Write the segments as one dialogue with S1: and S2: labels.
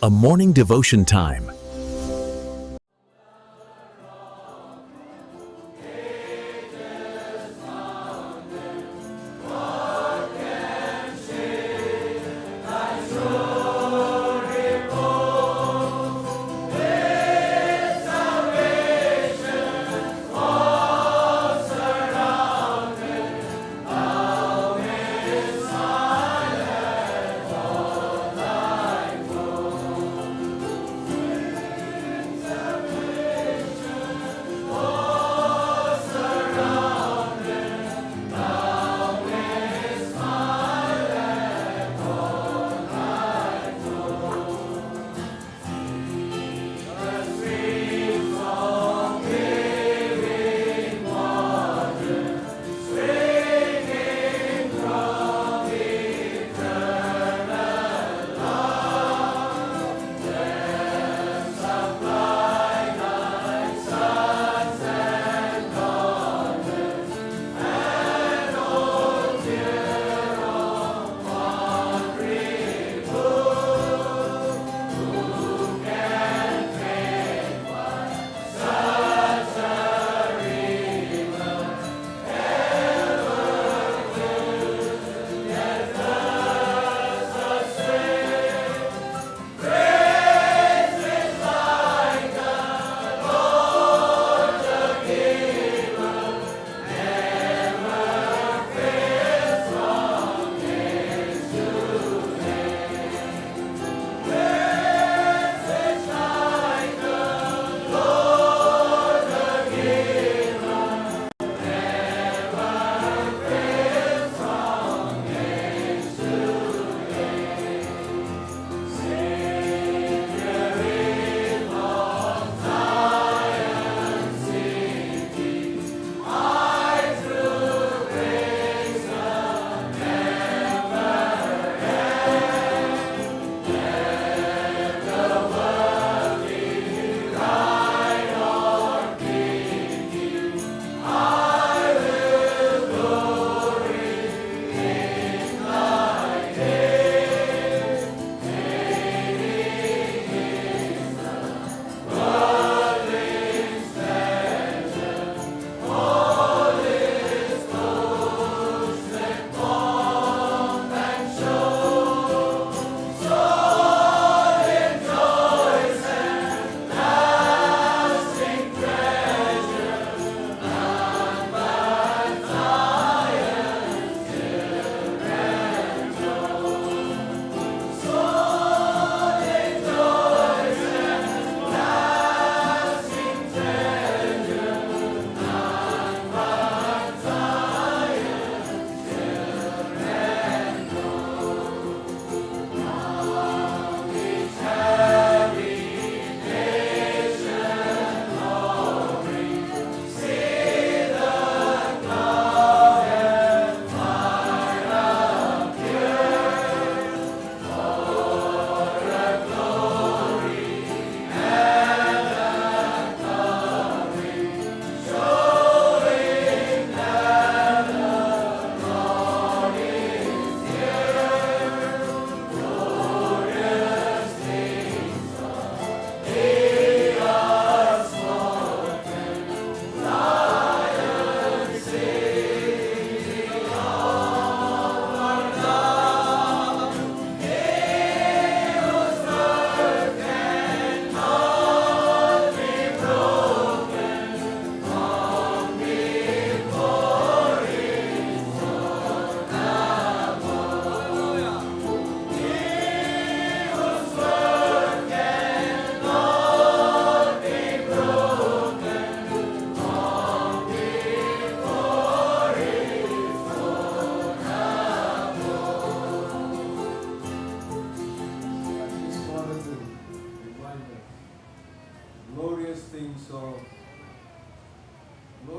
S1: a morning devotion time.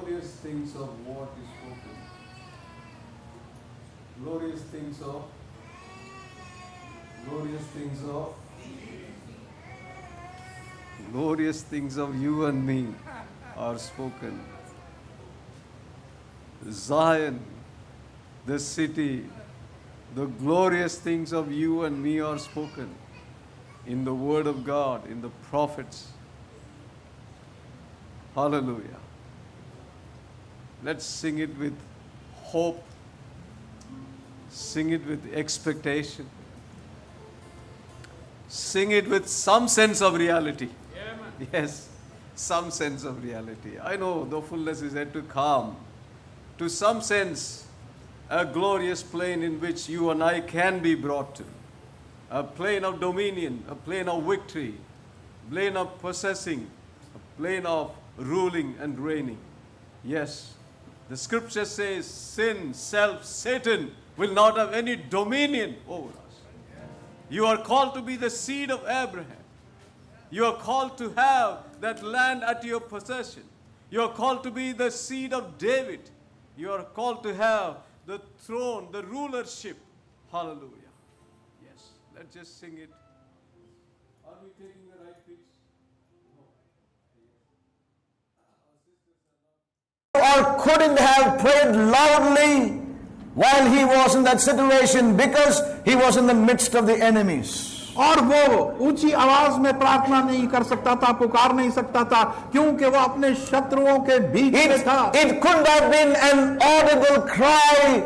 S2: glorious things of what is spoken. Glorious things of glorious things of you and me are spoken. Zion, the city, the glorious things of you and me are spoken. in the Word of God, in the prophets. Hallelujah. Let's sing it with hope. Sing it with expectation. Sing it with some sense of reality. Yes, some sense of reality. I know the fullness is yet to come. To some sense, a glorious plane in which you and I can be brought to. A plane of dominion, a plane of victory, a plane of possessing, a plane of ruling and reigning. Yes, the scripture says sin, self, Satan will not have any dominion over us. You are called to be the seed of Abraham. You are called to have that land at your possession. You are called to be the seed of David. You are called to have the throne, the rulership. Hallelujah. Yes, let's just sing it. Are we taking the right pitch?
S3: Or couldn't have prayed loudly while he was in that situation because he was in the midst of the enemies.
S4: और वो ऊंची आवाज में प्रार्थना नहीं कर सकता था, पुकार नहीं सकता था, क्योंकि वो अपने शत्रुओं के बीच में था.
S3: It couldn't have been an audible cry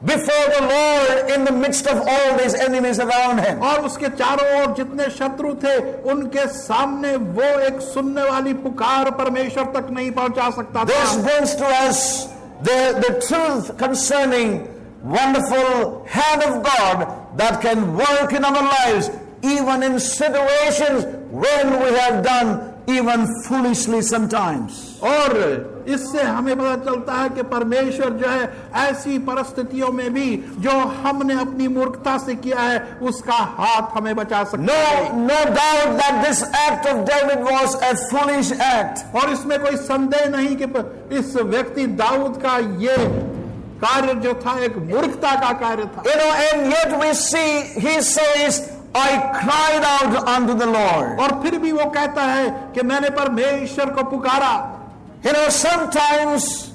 S3: before the Lord in the midst of all these enemies around him.
S4: और उसके चारों ओर जितने शत्रु थे, उनके सामने वो एक सुनने वाली पुकार परमेश्वर तक नहीं पहुंचा सकता था.
S3: This brings to us the truth concerning wonderful hand of God that can work in our lives, even in situations when we have done even foolishly sometimes.
S4: और इससे हमें पता चलता है कि परमेश्वर जो है ऐसी परिस्थितियों में भी जो हमने अपनी मूर्खता से किया है, उसका हाथ हमें बचा सकता है.
S3: No doubt that this act of David was a foolish act.
S4: और इसमें कोई संदेह नहीं कि इस व्यक्ति दाऊद का ये कार्य जो था एक मूर्खता का कार्य था.
S3: And yet we see he says, I cried out unto the Lord.
S4: और फिर भी वो कहता है कि मैंने परमेश्वर को पुकारा.
S3: Sometimes,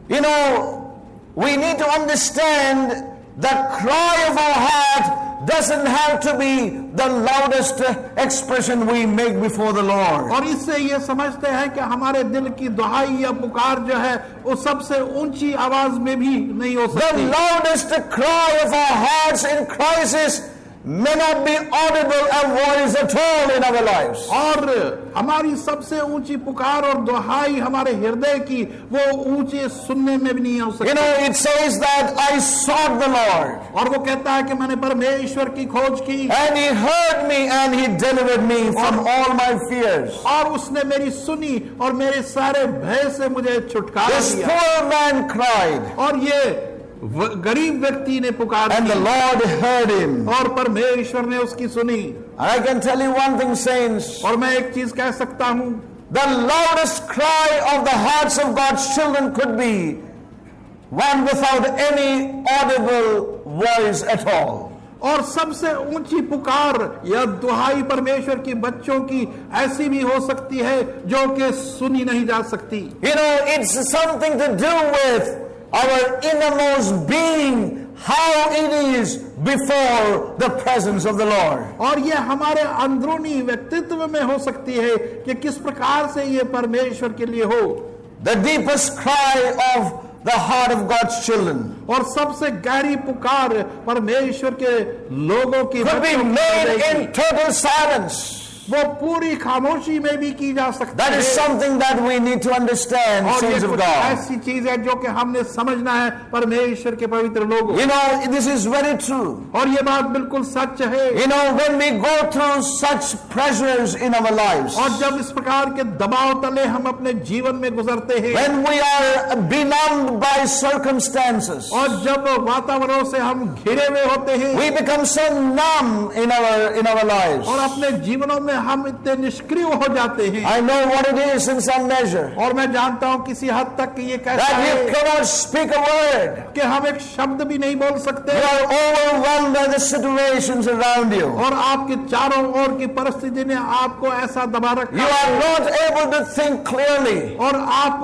S3: we need to understand that cry of our heart doesn't have to be the loudest expression we make before the Lord.
S4: और इससे ये समझते हैं कि हमारे दिल की दुहाई या पुकार जो है वो सबसे ऊंची आवाज में भी नहीं हो सकती.
S3: The loudest cry of our hearts in crisis may not be audible a voice at all in our lives.
S4: और हमारी सबसे ऊंची पुकार और दुहाई हमारे हृदय की वो ऊंचे सुनने में भी नहीं हो सकती.
S3: It says that I sought the Lord.
S4: और वो कहता है कि मैंने परमेश्वर की खोज की.
S3: And he heard me and he delivered me from all my fears.
S4: और उसने मेरी सुनी और मेरे सारे भय से मुझे छुटकारा
S3: This
S4: दिया.
S3: poor man cried.
S4: और ये गरीब व्यक्ति ने पुकार
S3: And the Lord heard him.
S4: और परमेश्वर ने उसकी सुनी.
S3: I can tell you one thing, saints.
S4: और मैं एक चीज कह सकता हूं,
S3: The loudest cry of the hearts of God's children could be one without any audible voice at all.
S4: और सबसे ऊंची पुकार या दुहाई परमेश्वर की बच्चों की ऐसी भी हो सकती है जो कि सुनी नहीं जा सकती.
S3: It's something to do with our innermost being, how it is before the presence of the Lord.
S4: और ये हमारे अंदरूनी व्यक्तित्व में हो सकती है कि किस प्रकार से ये परमेश्वर के लिए हो.
S3: The deepest cry of the heart of God's children
S4: और सबसे गहरी पुकार परमेश्वर के लोगों की
S3: could be made in total silence.
S4: वो पूरी खामोशी में भी की जा सकती
S3: That
S4: है.
S3: is something that we need to understand,
S4: और ये
S3: saints of
S4: कुछ
S3: God.
S4: ऐसी चीज है जो कि हमने समझना है परमेश्वर के पवित्र लोगों.
S3: This is very true.
S4: और ये बात बिल्कुल सच है.
S3: When we go through such pressures in our lives,
S4: और जब इस प्रकार के दबाव तले हम अपने जीवन में गुजरते हैं,
S3: when we are benumbed by circumstances,
S4: और जब वातावरण से हम घिरे हुए होते हैं,
S3: we become so numb in our lives.
S4: और अपने जीवनों में हम इतने निष्क्रिय हो जाते हैं.
S3: I know what it is in some measure.
S4: और मैं जानता हूं किसी हद तक कि ये कैसा
S3: That you
S4: है
S3: cannot speak a word.
S4: कि हम एक शब्द भी नहीं बोल सकते.
S3: You are overwhelmed by the situations around you.
S4: और आपके चारों ओर की परिस्थिति ने आपको ऐसा दबा रखा
S3: You are not able to think clearly.
S4: और आप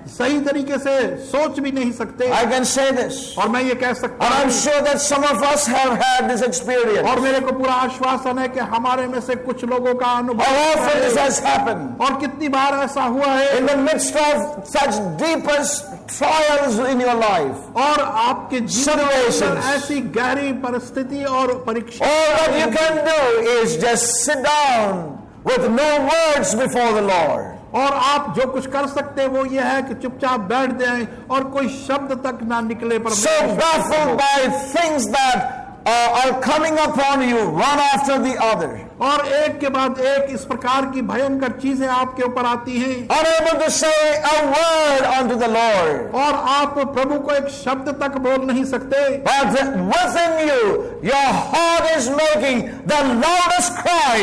S4: सही तरीके से सोच भी नहीं सकते।
S3: I can say this.
S4: और मैं ये कह सकता
S3: And I'm
S4: हूँ,
S3: sure that some of us have had this experience.
S4: और मेरे को पूरा आश्वासन है कि हमारे में से कुछ लोगों का अनुभव
S3: How often this
S4: है।
S3: has happened?
S4: और कितनी बार ऐसा हुआ है
S3: In the midst of such deepest trials in your life.
S4: और आपके जीवन के अंदर
S3: Situations.
S4: ऐसी गहरी परिस्थिति और परीक्षा,
S3: All that you can do is just sit down with no words before the Lord.
S4: और आप जो कुछ कर सकते हैं वो ये है कि चुपचाप बैठ जाएं और कोई शब्द तक ना निकले। पर
S3: So baffled by things that are coming upon you one after the other.
S4: और एक के बाद एक इस प्रकार की भयंकर चीजें आपके ऊपर आती हैं,
S3: Unable to say a word unto the Lord.
S4: और आप प्रभु को एक शब्द तक बोल नहीं सकते।
S3: But within you, your heart is making the loudest cry,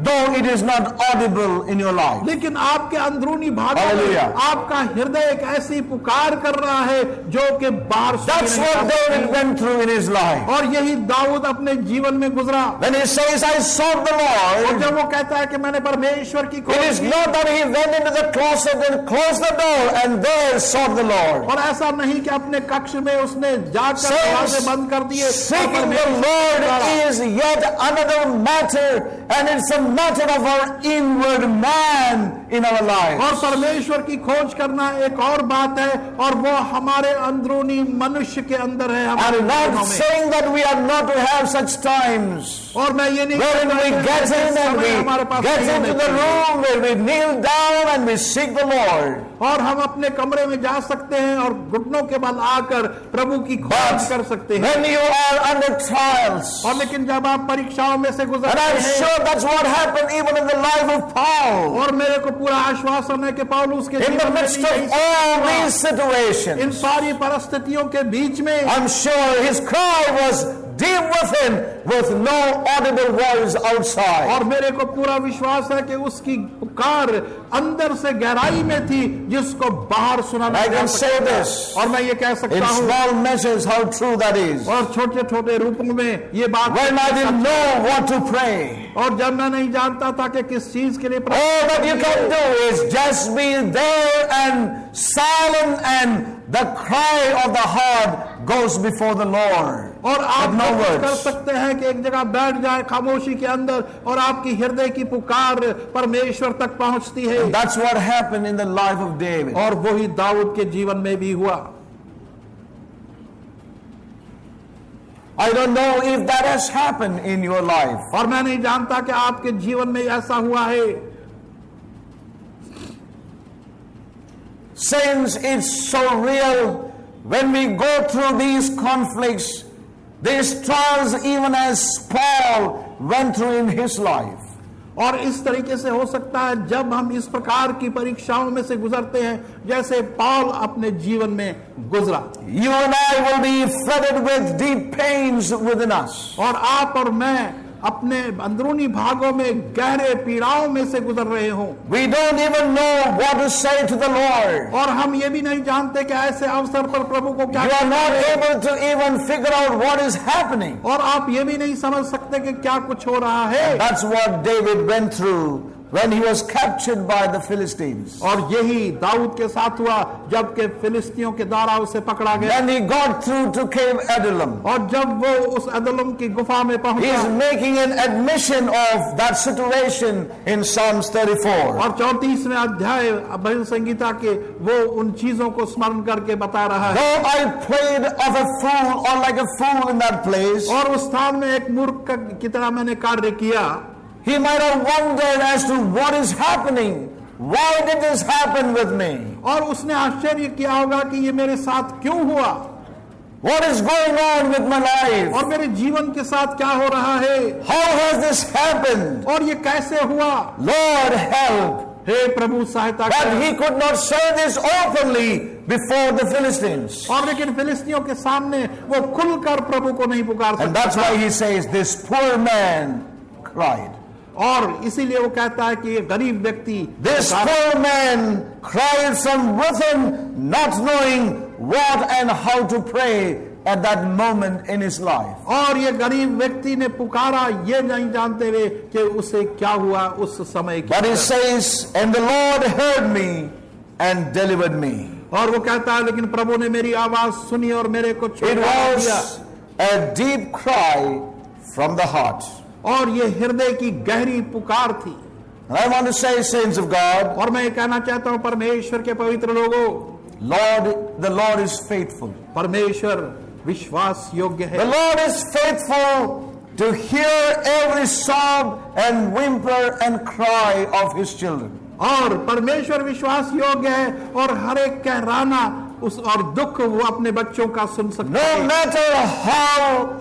S3: though it is not audible in your life.
S4: लेकिन आपके अंदरूनी भागों में
S3: Hallelujah.
S4: आपका हृदय एक ऐसी पुकार कर रहा है जो कि बाहर सुनी
S3: That's
S4: नहीं
S3: what
S4: जा सकती।
S3: David went through in his life.
S4: और यही दाऊद अपने जीवन में गुजरा।
S3: When he says, I sought the
S4: और
S3: Lord,
S4: जब वो कहता है कि मैंने परमेश्वर की
S3: it
S4: खोज
S3: is
S4: की,
S3: not that he went into the closet and closed the door and there sought the Lord.
S4: और ऐसा नहीं कि अपने कक्ष में उसने जाकर
S3: Saints,
S4: दरवाजे बंद कर दिए।
S3: seeking the Lord is yet another matter, and it's a matter of our inward man in our
S4: और
S3: lives.
S4: परमेश्वर की खोज करना एक और बात है, और वो हमारे अंदरूनी मनुष्य के अंदर है, हमारे
S3: I'm
S4: जीवनों
S3: not
S4: में।
S3: saying that we are not to have such times
S4: और मैं ये नहीं
S3: wherein
S4: कहता
S3: we
S4: कि
S3: get
S4: ऐसे
S3: in and
S4: समय हमारे पास
S3: we get
S4: नहीं
S3: into
S4: होने
S3: the
S4: चाहिए।
S3: room where we kneel down and we seek the Lord.
S4: और हम अपने कमरे में जा सकते हैं और घुटनों के बल आकर प्रभु की खोज कर सकते हैं।
S3: When you are under trials,
S4: और लेकिन जब आप परीक्षाओं में से
S3: and
S4: गुजरते
S3: I'm
S4: हैं,
S3: sure that's what happened even in the life of Paul.
S4: और मेरे को पूरा आश्वासन है कि पौलुस के
S3: In the
S4: जीवन में
S3: midst
S4: भी यही
S3: of all
S4: हुआ।
S3: these situations,
S4: इन सारी परिस्थितियों के बीच में
S3: I'm sure his cry was deep within with no audible voice outside.
S4: और मेरे को पूरा विश्वास है कि उसकी पुकार अंदर से गहराई में थी जिसको बाहर सुना
S3: I
S4: नहीं जा
S3: can say
S4: सकता।
S3: this
S4: और मैं ये कह
S3: in
S4: सकता हूँ
S3: small measures how true that is.
S4: और छोटे छोटे रूपों में ये बात,
S3: When I didn't know what to pray,
S4: और जब मैं नहीं जानता था कि किस चीज के लिए
S3: all that you can do is just be there and silent, and the cry of the heart goes before the Lord.
S4: और आप
S3: With no
S4: कुछ कर
S3: words.
S4: सकते हैं कि एक जगह बैठ जाए खामोशी के अंदर और आपकी हृदय की पुकार परमेश्वर तक पहुंचती है।
S3: That's what happened in the life of David.
S4: और वही दाऊद के जीवन में भी हुआ।
S3: I don't know if that has happened in your life.
S4: और मैं नहीं जानता कि आपके जीवन में ऐसा हुआ है।
S3: Since it's so real when we go through these conflicts, these trials, even as Paul went through in his life.
S4: और इस तरीके से हो सकता है जब हम इस प्रकार की परीक्षाओं में से गुजरते हैं जैसे पौल अपने जीवन में गुजरा।
S3: You and I will be flooded with deep pains within us.
S4: और आप और मैं अपने अंदरूनी भागों में गहरे पीड़ाओं में से गुजर रहे हों,
S3: We don't even know what to say to the Lord.
S4: और हम ये भी नहीं जानते कि ऐसे अवसर पर प्रभु को क्या
S3: You are not
S4: कहना है।
S3: able to even figure out what is happening.
S4: और आप ये भी नहीं समझ सकते कि क्या कुछ हो रहा है।
S3: That's what David went through when he was captured by the Philistines.
S4: और यही दाऊद के साथ हुआ जबकि फिलिस्तियों के द्वारा उसे पकड़ा गया।
S3: When he got through to Cave Adullam,
S4: और जब वो उस अदलम की गुफा में
S3: he
S4: पहुंचा
S3: is making an admission of that situation in Psalms 34.
S4: और 34वें अध्याय भजन संगीता के वो उन चीजों को स्मरण करके बता रहा है।
S3: Though I played of a fool or like a fool in that place,
S4: और उस स्थान में एक मूर्ख की तरह मैंने कार्य किया।
S3: he might have wondered as to what is happening. Why did this happen with me?
S4: और उसने आश्चर्य किया होगा कि ये मेरे साथ क्यों हुआ,
S3: What is going on with my life?
S4: और मेरे जीवन के साथ क्या हो रहा है,
S3: How has this happened?
S4: और ये कैसे हुआ।
S3: Lord, help.
S4: हे प्रभु सहायता
S3: But
S4: कर।
S3: he could not say this openly before the Philistines.
S4: और लेकिन फिलिस्तियों के सामने वो खुलकर प्रभु को नहीं पुकार
S3: And that's
S4: सकता।
S3: why he says, this poor man cried.
S4: और इसीलिए वो कहता है कि ये गरीब व्यक्ति
S3: This poor man cried from within, not knowing what and how to pray at that moment in his life.
S4: और ये गरीब व्यक्ति ने पुकारा ये नहीं जानते हुए कि उसे क्या हुआ उस समय
S3: But he
S4: की।
S3: says, and the Lord heard me and delivered me.
S4: और वो कहता है लेकिन प्रभु ने मेरी आवाज सुनी और मेरे को
S3: It
S4: छुटकारा दिया।
S3: was a deep cry from the heart.
S4: और ये हृदय की गहरी पुकार थी।
S3: And I want to say, saints of God,
S4: और मैं ये कहना चाहता हूं परमेश्वर के पवित्र लोगों,
S3: the Lord is faithful.
S4: परमेश्वर विश्वास योग्य
S3: The
S4: है।
S3: Lord is faithful to hear every sob and whimper and cry of his children.
S4: और परमेश्वर विश्वास योग्य है और हर एक कहराना उस और दुख वो अपने बच्चों का सुन सकता
S3: No
S4: है।
S3: matter how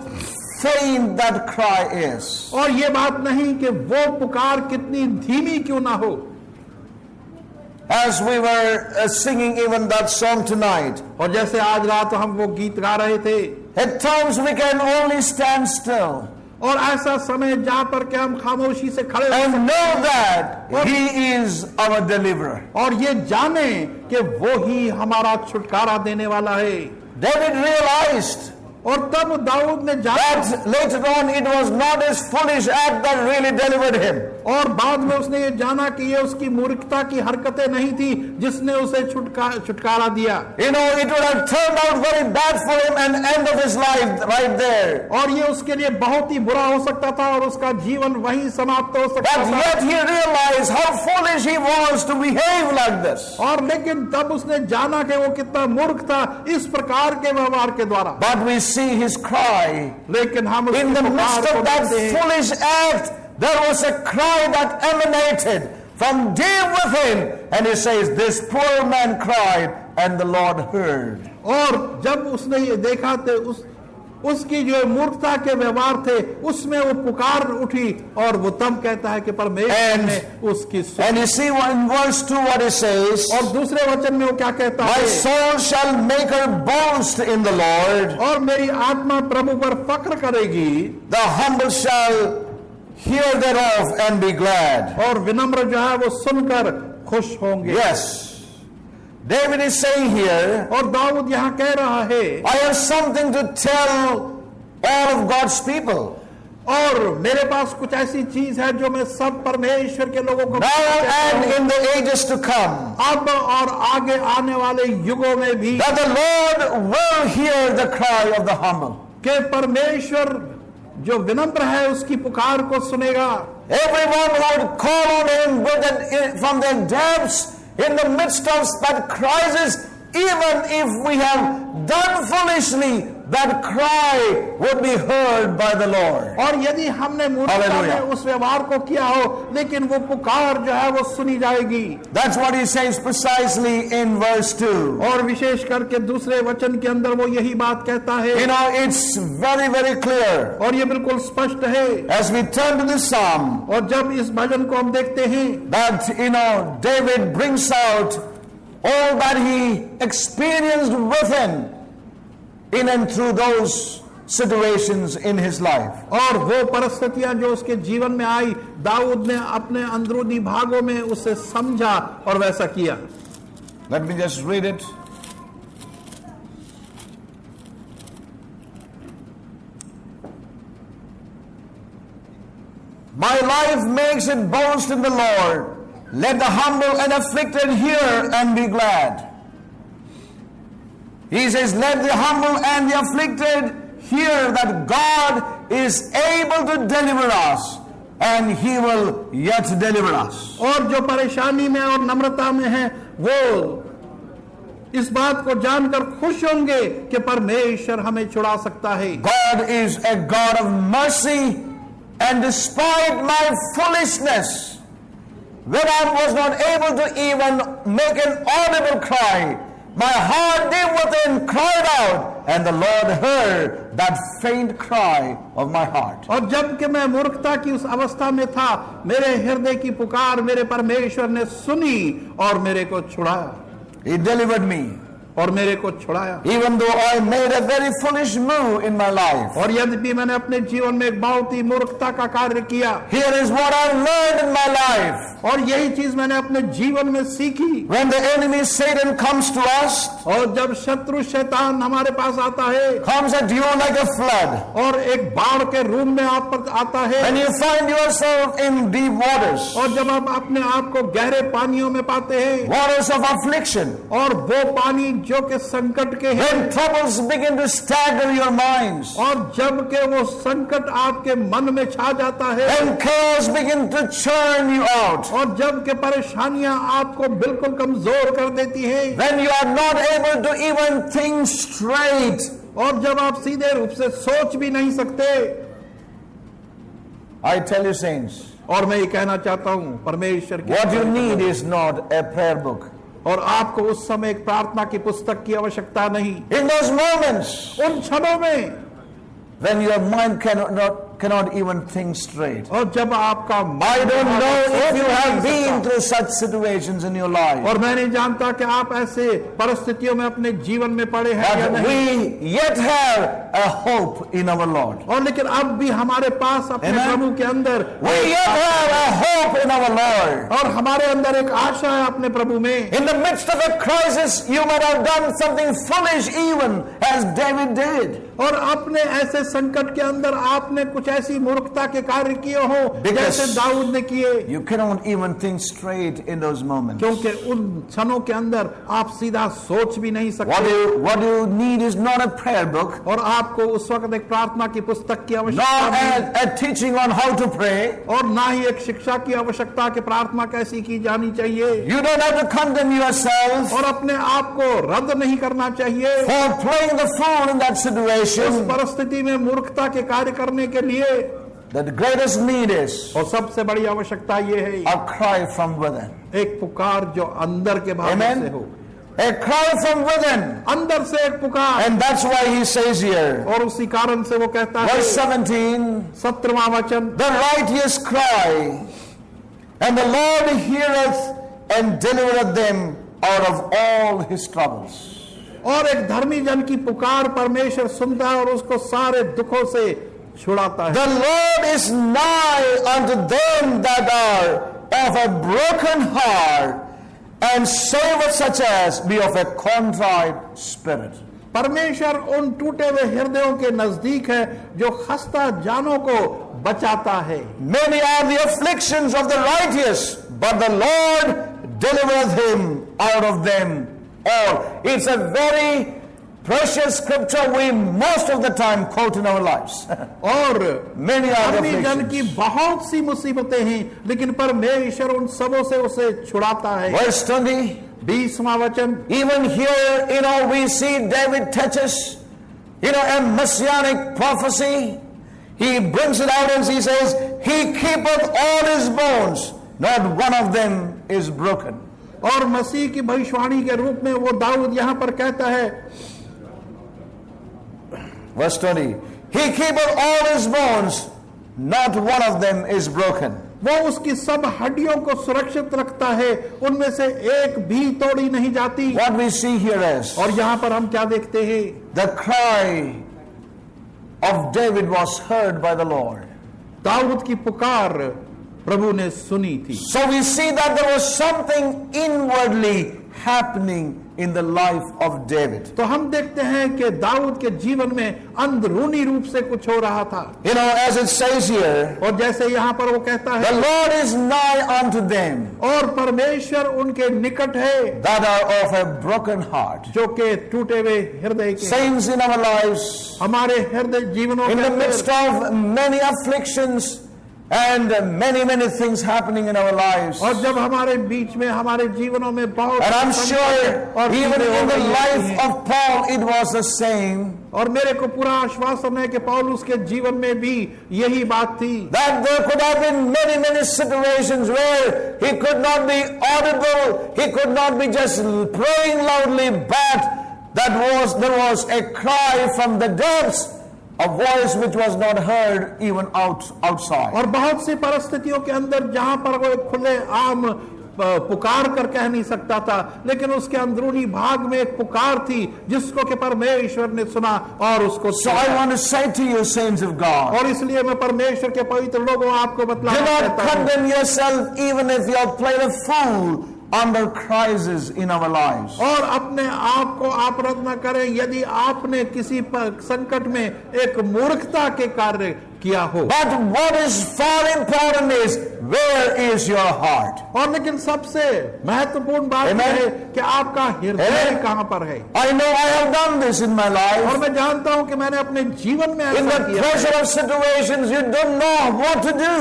S3: faint that cry is.
S4: और ये बात नहीं कि वो पुकार कितनी धीमी क्यों ना हो।
S3: As we were singing even that song tonight,
S4: और जैसे आज रात हम वो गीत गा रहे थे,
S3: at times we can only stand still
S4: और ऐसा समय जहां पर कि हम खामोशी से खड़े हो
S3: and know that he is our deliverer.
S4: और ये जाने कि वो ही हमारा छुटकारा देने वाला है।
S3: David realized
S4: और तब दाऊद ने जाना
S3: that later on it was not his foolish act that really delivered him.
S4: और बाद में उसने ये जाना कि ये उसकी मूर्खता की हरकतें नहीं थी जिसने उसे छुटकारा दिया।
S3: You know, it would have turned out very bad for him and end of his life right there.
S4: और ये उसके लिए बहुत ही बुरा हो सकता था और उसका जीवन वहीं समाप्त हो सकता
S3: But
S4: था।
S3: yet he realized how foolish he was to behave like this.
S4: और लेकिन तब उसने जाना कि वो कितना मूर्ख था इस प्रकार के व्यवहार के द्वारा।
S3: But we see his cry.
S4: लेकिन हम उसकी
S3: In the midst
S4: पुकार को
S3: of that
S4: देखते हैं।
S3: foolish act, there was a cry that emanated from deep within. And he says, this poor man cried, and the Lord heard.
S4: और जब उसने ये देखा तो उसकी जो मूर्खता के व्यवहार थे उसमें वो पुकार उठी और वो तब कहता है कि परमेश्वर ने उसकी सुनी।
S3: And you see in verse 2 what he says,
S4: और दूसरे वचन में वो क्या कहता
S3: my
S4: है,
S3: soul shall make her boast in the Lord.
S4: और मेरी आत्मा प्रभु पर फक्र करेगी,
S3: The humble shall hear thereof and be glad.
S4: और विनम्र जो है वो सुनकर खुश होंगे।
S3: Yes. David is saying here,
S4: और दाऊद यहाँ कह रहा है,
S3: I have something to tell all of God's people.
S4: और मेरे पास कुछ ऐसी चीज है जो मैं सब परमेश्वर के लोगों को
S3: Now and in the ages to come,
S4: अब और आगे आने वाले युगों में भी
S3: that the Lord will hear the cry of the humble.
S4: कि परमेश्वर जो विनम्र है उसकी पुकार को सुनेगा।
S3: Everyone who would call on him from their depths in the midst of that crisis, even if we have done foolishly, that cry would be heard by the Lord.
S4: और यदि हमने मूर्खता में
S3: Hallelujah.
S4: उस व्यवहार को किया हो लेकिन वो पुकार जो है वो सुनी जाएगी।
S3: That's what he says precisely in verse 2.
S4: और विशेष करके दूसरे वचन के अंदर वो यही बात कहता है।
S3: You know, it's very, very clear.
S4: और ये बिल्कुल स्पष्ट है।
S3: As we turn to this psalm,
S4: और जब इस भजन को हम देखते हैं
S3: that, David brings out all that he experienced within, in and through those situations in his life.
S4: और वो परिस्थितियां जो उसके जीवन में आई दाऊद ने अपने अंदरूनी भागों में उसे समझा और वैसा किया।
S3: Let me just read it. My life makes it boast in the Lord. Let the humble and afflicted hear and be glad. He says, let the humble and the afflicted hear that God is able to deliver us, and He will yet deliver us.
S4: और जो परेशानी में और नम्रता में है वो इस बात को जानकर खुश होंगे कि परमेश्वर हमें छुड़ा सकता है।
S3: God is a God of mercy, and despite my foolishness, when I was not able to even make an audible cry, my heart deep within cried out, and the Lord heard that faint cry of my heart.
S4: और जब कि मैं मूर्खता की उस अवस्था में था मेरे हृदय की पुकार मेरे परमेश्वर ने सुनी और मेरे को छुड़ाया।
S3: He delivered me.
S4: और मेरे को छुड़ाया।
S3: Even though I made a very foolish move in my life.
S4: और यद्यपि मैंने अपने जीवन में एक बहुत ही मूर्खता का कार्य किया,
S3: Here is what I learned in my life.
S4: और यही चीज मैंने अपने जीवन में सीखी।
S3: When the enemy Satan comes to us,
S4: और जब शत्रु शैतान हमारे पास आता है,
S3: comes at you like a flood.
S4: और एक बाढ़ के रूप में आप पर आता है,
S3: When you find yourself in deep waters,
S4: और जब आप अपने आप को गहरे पानियों में पाते हैं,
S3: waters of affliction,
S4: और वो पानी जो के संकट के हैं,
S3: when troubles begin to stagger your minds,
S4: और जब के वो संकट आपके मन में छा जाता है,
S3: when chaos begin to churn you out,
S4: और जब के परेशानियां आपको बिल्कुल कमजोर कर देती है,
S3: when you are not able to even think straight,
S4: और जब आप सीधे रूप से सोच भी नहीं सकते।
S3: I tell you saints,
S4: और मैं ये कहना चाहता हूं, परमेश्वर की
S3: what you need is not a prayer book.
S4: और आपको उस समय एक प्रार्थना की पुस्तक की आवश्यकता नहीं।
S3: In those moments
S4: उन क्षणों में
S3: when your mind cannot even think straight.
S4: और जब आपका
S3: I don't know if you have been through such situations in your life.
S4: और मैं नहीं जानता कि आप ऐसे परिस्थितियों में अपने जीवन में पड़े हैं या
S3: But
S4: नहीं,
S3: we yet have a hope in our Lord.
S4: और लेकिन अब भी हमारे पास अपने
S3: Amen.
S4: प्रभु के अंदर
S3: We yet have a hope in our Lord.
S4: और हमारे अंदर एक आशा है अपने प्रभु में।
S3: In the midst of a crisis, you might have done something foolish even as David did.
S4: और अपने ऐसे संकट के अंदर आपने कुछ ऐसी मूर्खता के कार्य किए हो जैसे दाऊद ने किए,
S3: You cannot even think straight in those moments.
S4: क्योंकि उन क्षणों के अंदर आप सीधा सोच भी नहीं सकते।
S3: What you need is not a prayer book,
S4: और आपको उस वक्त एक प्रार्थना की पुस्तक की आवश्यकता
S3: nor
S4: नहीं,
S3: a teaching on how to pray.
S4: और ना ही एक शिक्षा की आवश्यकता कि प्रार्थना कैसी की जानी चाहिए,
S3: You don't have to condemn yourself
S4: और अपने आप को रद्द नहीं करना चाहिए
S3: for playing the fool in that
S4: उस
S3: situation.
S4: परिस्थिति में मूर्खता के कार्य करने के लिए।
S3: The greatest need is
S4: और सबसे बड़ी आवश्यकता ये है
S3: a cry from within.
S4: एक पुकार जो अंदर के भाव से
S3: Amen.
S4: हो,
S3: A cry from within.
S4: अंदर से एक पुकार।
S3: And that's why he says here,
S4: और उसी कारण से वो कहता है,
S3: verse 17,
S4: 17वां वचन,
S3: the righteous cry, and the Lord heareth and delivereth them out of all his troubles.
S4: और एक धर्मी जन की पुकार परमेश्वर सुनता है और उसको सारे दुखों से छुड़ाता है।
S3: The Lord is nigh unto them that are of a broken heart, and saveth such as be of a contrite spirit.
S4: परमेश्वर उन टूटे हुए हृदयों के नजदीक है जो खस्ता जानों को बचाता है।
S3: Many are the afflictions of the righteous, but the Lord delivereth him out of them all. It's a very precious scripture we most of the time quote in our lives.
S4: और
S3: Many are the
S4: धर्मी जन की
S3: afflictions.
S4: बहुत सी मुसीबतें हैं, लेकिन परमेश्वर उन सबों से उसे छुड़ाता है।
S3: Verse 20,
S4: 20वां वचन,
S3: even here, we see David touches, a messianic prophecy. He brings it out and he says, he keepeth all his bones, not one of them is broken.
S4: और मसीह की भविष्यवाणी के रूप में वो दाऊद यहां पर कहता है,
S3: Verse 20, he keepeth all his bones, not one of them is broken.
S4: वो उसकी सब हड्डियों को सुरक्षित रखता है, उनमें से एक भी तोड़ी नहीं जाती।
S3: What we see here is,
S4: और यहां पर हम क्या देखते हैं?
S3: the cry of David was heard by the Lord.
S4: Dawood की पुकार प्रभु ने सुनी थी।
S3: So we see that there was something inwardly happening in the life of David.
S4: तो हम देखते हैं कि दाऊद के जीवन में अंदरूनी रूप से कुछ हो रहा था।
S3: As it says here,
S4: और जैसे यहाँ पर वो कहता
S3: the
S4: है,
S3: Lord is nigh unto them
S4: और परमेश्वर उनके निकट है
S3: that are of a broken heart.
S4: जो के टूटे हुए हृदय के।
S3: Saints in our lives,
S4: हमारे हृदय जीवनों
S3: in
S4: के
S3: the midst
S4: अंदर,
S3: of many afflictions and many things happening in our lives.
S4: और जब हमारे बीच में हमारे जीवनों में बहुत
S3: And I'm
S4: संकट
S3: sure
S4: और
S3: even
S4: पीड़े हो
S3: in the
S4: रही
S3: life
S4: हैं।
S3: of Paul it was the same.
S4: और मेरे को पूरा आश्वासन है कि पौलुस के जीवन में भी यही बात थी।
S3: That there could have been many situations where he could not be audible, he could not be just praying loudly, but there was a cry from the depths, a voice which was not heard even outside.
S4: और बहुत सी परिस्थितियों के अंदर जहां पर वो खुले आम पुकार कर कह नहीं सकता था, लेकिन उसके अंदरूनी भाग में एक पुकार थी जिसको कि परमेश्वर ने सुना और उसको
S3: So I want to say to you, saints of God,
S4: और इसलिए मैं परमेश्वर के पवित्र लोगों आपको
S3: do
S4: बतलाना
S3: not
S4: चाहता हूं,
S3: condemn yourself even if you have played a fool under crisis in our lives.
S4: और अपने आप को आप रद्द न करें यदि आपने किसी संकट में एक मूर्खता के कार्य किया हो।
S3: But what is far important is, where is your heart?
S4: और लेकिन सबसे महत्वपूर्ण बात
S3: Amen.
S4: यह है कि आपका हृदय
S3: Amen.
S4: कहां पर है।
S3: I know I have done this in my
S4: और
S3: life.
S4: मैं जानता हूं कि मैंने अपने जीवन में
S3: In
S4: ऐसा
S3: the
S4: किया है।
S3: pressure of situations, you don't know what to do.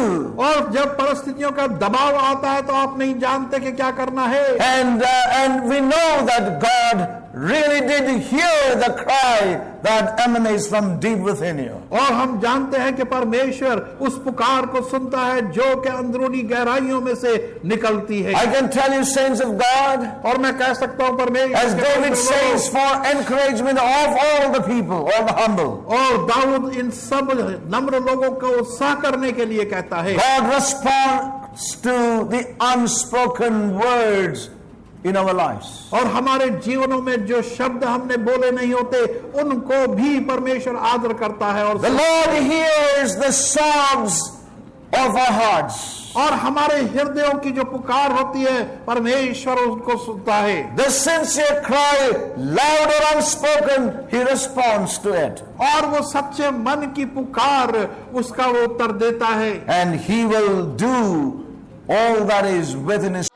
S4: और जब परिस्थितियों का दबाव आता है तो आप नहीं जानते कि क्या करना है।
S3: And we know that God really did hear the cry that emanates from deep within you.
S4: और हम जानते हैं कि परमेश्वर उस पुकार को सुनता है जो कि अंदरूनी गहराइयों में से निकलती है।
S3: I can tell you, saints of God,
S4: और मैं कह सकता हूं परमेश्वर
S3: as
S4: के
S3: David
S4: पवित्र लोगों,
S3: says, for encouragement of all the people, all the humble,
S4: और दाऊद इन सब नम्र लोगों को उत्साह करने के लिए कहता है।
S3: God responds to the unspoken words in our lives.
S4: और हमारे जीवनों में जो शब्द हमने बोले नहीं होते उनको भी परमेश्वर आदर करता है। और
S3: The Lord hears the sobs of our hearts.
S4: और हमारे हृदयों की जो पुकार होती है परमेश्वर उनको सुनता है।
S3: The sincere cry, loud or unspoken, He responds to it.
S4: और वो सच्चे मन की पुकार उसका वो उत्तर देता है।
S3: And He will do all that is within His